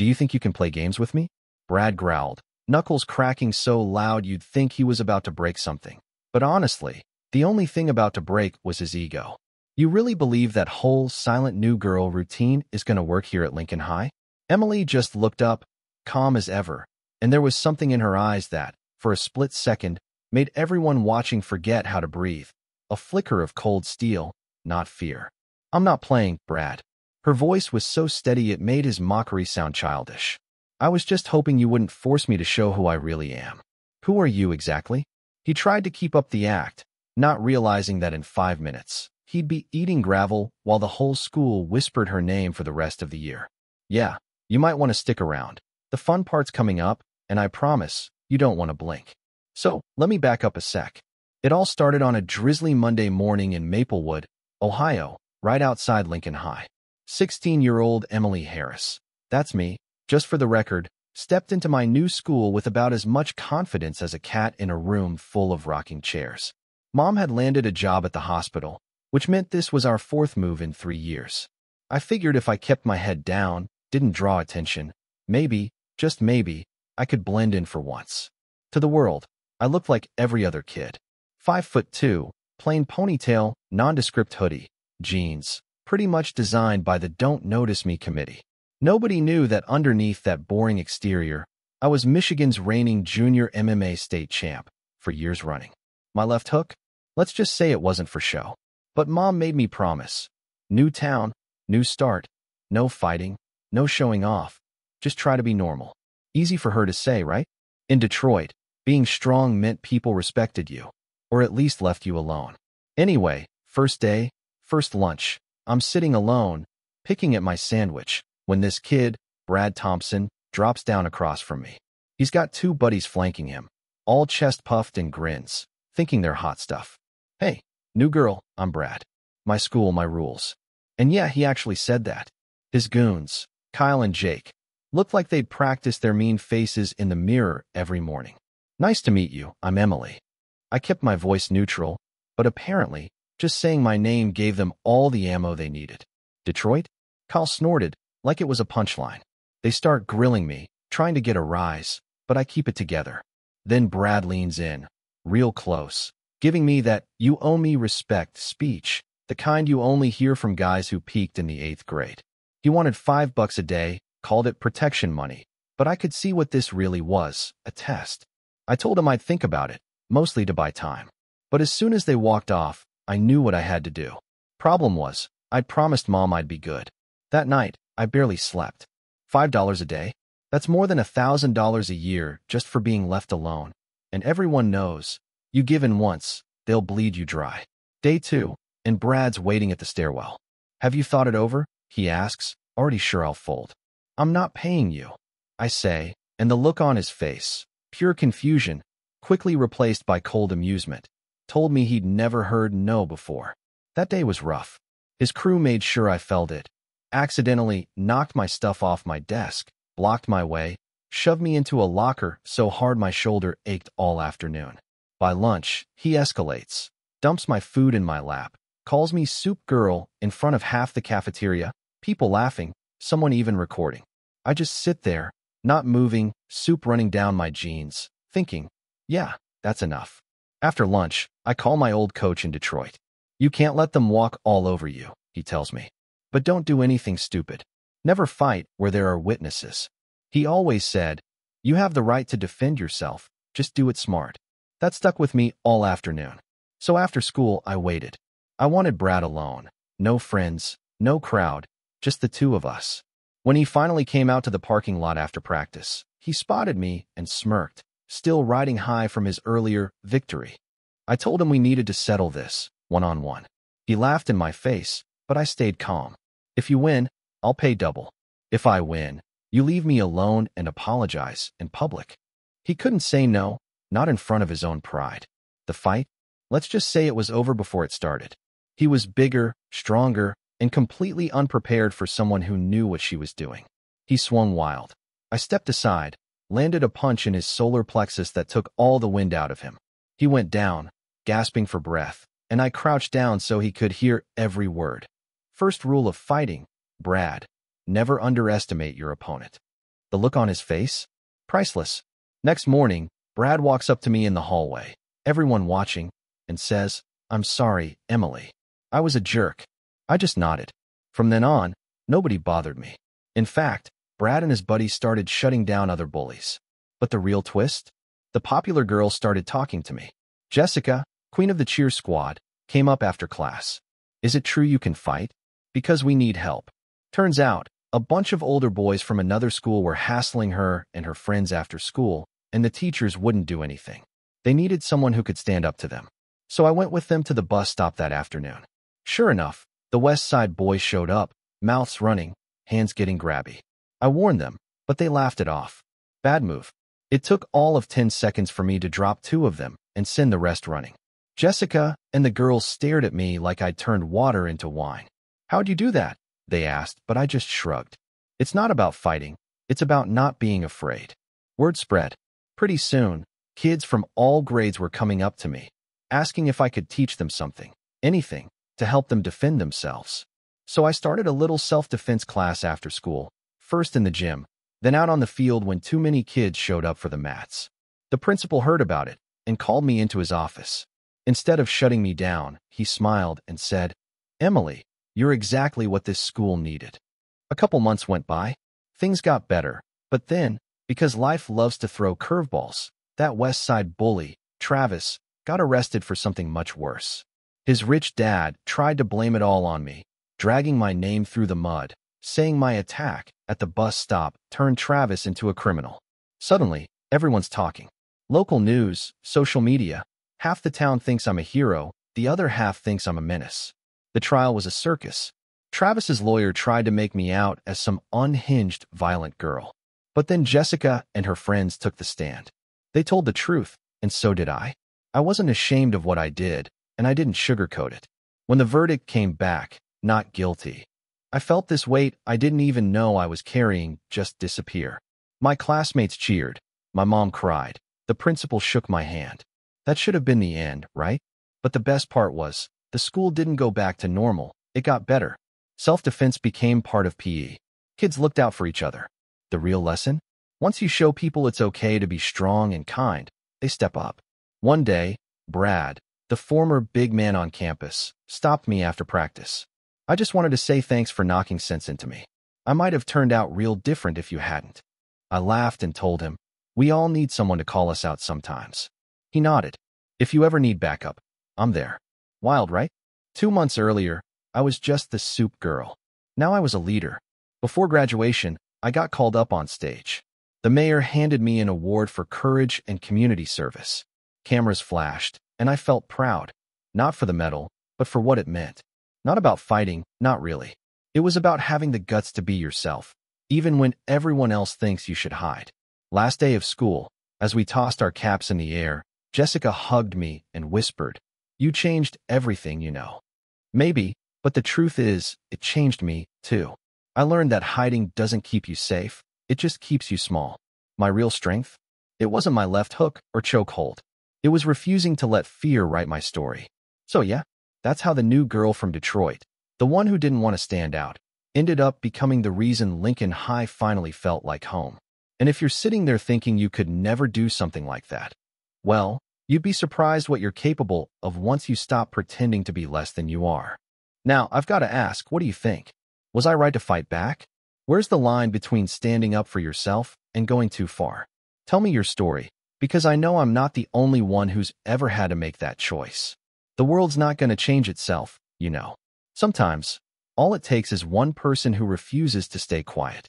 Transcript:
Do you think you can play games with me? Brad growled, knuckles cracking so loud you'd think he was about to break something. But honestly, the only thing about to break was his ego. You really believe that whole silent new girl routine is going to work here at Lincoln High? Emily just looked up, calm as ever, and there was something in her eyes that, for a split second, made everyone watching forget how to breathe. A flicker of cold steel, not fear. I'm not playing, Brad. Her voice was so steady it made his mockery sound childish. I was just hoping you wouldn't force me to show who I really am. Who are you exactly? He tried to keep up the act, not realizing that in 5 minutes, he'd be eating gravel while the whole school whispered her name for the rest of the year. Yeah, you might want to stick around. The fun part's coming up, and I promise you don't want to blink. So, let me back up a sec. It all started on a drizzly Monday morning in Maplewood, Ohio, right outside Lincoln High. 16-year-old Emily Harris, that's me, just for the record, stepped into my new school with about as much confidence as a cat in a room full of rocking chairs. Mom had landed a job at the hospital, which meant this was our 4th move in 3 years. I figured if I kept my head down, didn't draw attention, maybe, just maybe, I could blend in for once. To the world, I looked like every other kid. 5'2", plain ponytail, nondescript hoodie, jeans, pretty much designed by the Don't Notice Me committee. Nobody knew that underneath that boring exterior, I was Michigan's reigning junior MMA state champ for years running. My left hook? Let's just say it wasn't for show. But Mom made me promise. New town, new start, no fighting, no showing off, just try to be normal. Easy for her to say, right? In Detroit, being strong meant people respected you, or at least left you alone. Anyway, first day, first lunch, I'm sitting alone, picking at my sandwich, when this kid, Brad Thompson, drops down across from me. He's got 2 buddies flanking him, all chest-puffed and grins, thinking they're hot stuff. Hey, new girl, I'm Brad. My school, my rules. And yeah, he actually said that. His goons, Kyle and Jake, looked like they'd practiced their mean faces in the mirror every morning. Nice to meet you, I'm Emily. I kept my voice neutral, but apparently, just saying my name gave them all the ammo they needed. Detroit? Kyle snorted, like it was a punchline. They start grilling me, trying to get a rise, but I keep it together. Then Brad leans in, real close, giving me that "you owe me respect" speech, the kind you only hear from guys who peaked in the 8th grade. He wanted $5 a day, called it protection money, but I could see what this really was, a test. I told him I'd think about it, mostly to buy time. But as soon as they walked off, I knew what I had to do. Problem was, I'd promised Mom I'd be good. That night, I barely slept. $5 a day? That's more than $1,000 a year just for being left alone. And everyone knows, you give in once, they'll bleed you dry. Day 2, and Brad's waiting at the stairwell. Have you thought it over? He asks, already sure I'll fold. I'm not paying you, I say, and the look on his face, pure confusion, quickly replaced by cold amusement, told me he'd never heard no before. That day was rough. His crew made sure I felt it, accidentally knocked my stuff off my desk, blocked my way, shoved me into a locker so hard my shoulder ached all afternoon. By lunch, he escalates, dumps my food in my lap, calls me soup girl in front of half the cafeteria, people laughing, someone even recording. I just sit there, not moving, soup running down my jeans, thinking, yeah, that's enough. After lunch, I call my old coach in Detroit. You can't let them walk all over you, he tells me. But don't do anything stupid. Never fight where there are witnesses. He always said, you have the right to defend yourself, just do it smart. That stuck with me all afternoon. So after school, I waited. I wanted Brad alone. No friends, no crowd, just the 2 of us. When he finally came out to the parking lot after practice, he spotted me and smirked, still riding high from his earlier victory. I told him we needed to settle this, one-on-one. He laughed in my face, but I stayed calm. If you win, I'll pay double. If I win, you leave me alone and apologize in public. He couldn't say no, not in front of his own pride. The fight? Let's just say it was over before it started. He was bigger, stronger, and completely unprepared for someone who knew what she was doing. He swung wild. I stepped aside, landed a punch in his solar plexus that took all the wind out of him. He went down, gasping for breath, and I crouched down so he could hear every word. First rule of fighting, Brad, never underestimate your opponent. The look on his face? Priceless. Next morning, Brad walks up to me in the hallway, everyone watching, and says, "I'm sorry, Emily. I was a jerk." I just nodded. From then on, nobody bothered me. In fact, Brad and his buddies started shutting down other bullies. But the real twist? The popular girl started talking to me. Jessica, queen of the cheer squad, came up after class. "Is it true you can fight? Because we need help." Turns out, a bunch of older boys from another school were hassling her and her friends after school, and the teachers wouldn't do anything. They needed someone who could stand up to them. So I went with them to the bus stop that afternoon. Sure enough, the West Side boys showed up, mouths running, hands getting grabby. I warned them, but they laughed it off. Bad move. It took all of 10 seconds for me to drop 2 of them and send the rest running. Jessica and the girls stared at me like I'd turned water into wine. "How'd you do that?" they asked, but I just shrugged. It's not about fighting, it's about not being afraid. Word spread. Pretty soon, kids from all grades were coming up to me, asking if I could teach them something, anything, to help them defend themselves. So I started a little self-defense class after school, first in the gym, then out on the field when too many kids showed up for the mats. The principal heard about it and called me into his office. Instead of shutting me down, he smiled and said, "Emily, you're exactly what this school needed." A couple months went by. Things got better, but then, because life loves to throw curveballs, that West Side bully, Travis, got arrested for something much worse. His rich dad tried to blame it all on me, dragging my name through the mud, saying my attack at the bus stop turned Travis into a criminal. Suddenly, everyone's talking. Local news, social media. Half the town thinks I'm a hero, the other half thinks I'm a menace. The trial was a circus. Travis's lawyer tried to make me out as some unhinged, violent girl. But then Jessica and her friends took the stand. They told the truth, and so did I. I wasn't ashamed of what I did, and I didn't sugarcoat it. When the verdict came back, not guilty, I felt this weight I didn't even know I was carrying just disappear. My classmates cheered. My mom cried. The principal shook my hand. That should have been the end, right? But the best part was, the school didn't go back to normal, it got better. Self-defense became part of PE. Kids looked out for each other. The real lesson? Once you show people it's okay to be strong and kind, they step up. One day, Brad, the former big man on campus, stopped me after practice. "I just wanted to say thanks for knocking sense into me. I might have turned out real different if you hadn't." I laughed and told him, "We all need someone to call us out sometimes." He nodded. "If you ever need backup, I'm there." Wild, right? 2 months earlier, I was just the soup girl. Now I was a leader. Before graduation, I got called up on stage. The mayor handed me an award for courage and community service. Cameras flashed, and I felt proud. Not for the medal, but for what it meant. Not about fighting, not really. It was about having the guts to be yourself, even when everyone else thinks you should hide. Last day of school, as we tossed our caps in the air, Jessica hugged me and whispered, "You changed everything, you know." Maybe, but the truth is, it changed me, too. I learned that hiding doesn't keep you safe, it just keeps you small. My real strength? It wasn't my left hook or chokehold. It was refusing to let fear write my story. So yeah, that's how the new girl from Detroit, the one who didn't want to stand out, ended up becoming the reason Lincoln High finally felt like home. And if you're sitting there thinking you could never do something like that, well, you'd be surprised what you're capable of once you stop pretending to be less than you are. Now, I've got to ask, what do you think? Was I right to fight back? Where's the line between standing up for yourself and going too far? Tell me your story, because I know I'm not the only one who's ever had to make that choice. The world's not going to change itself, you know. Sometimes, all it takes is one person who refuses to stay quiet.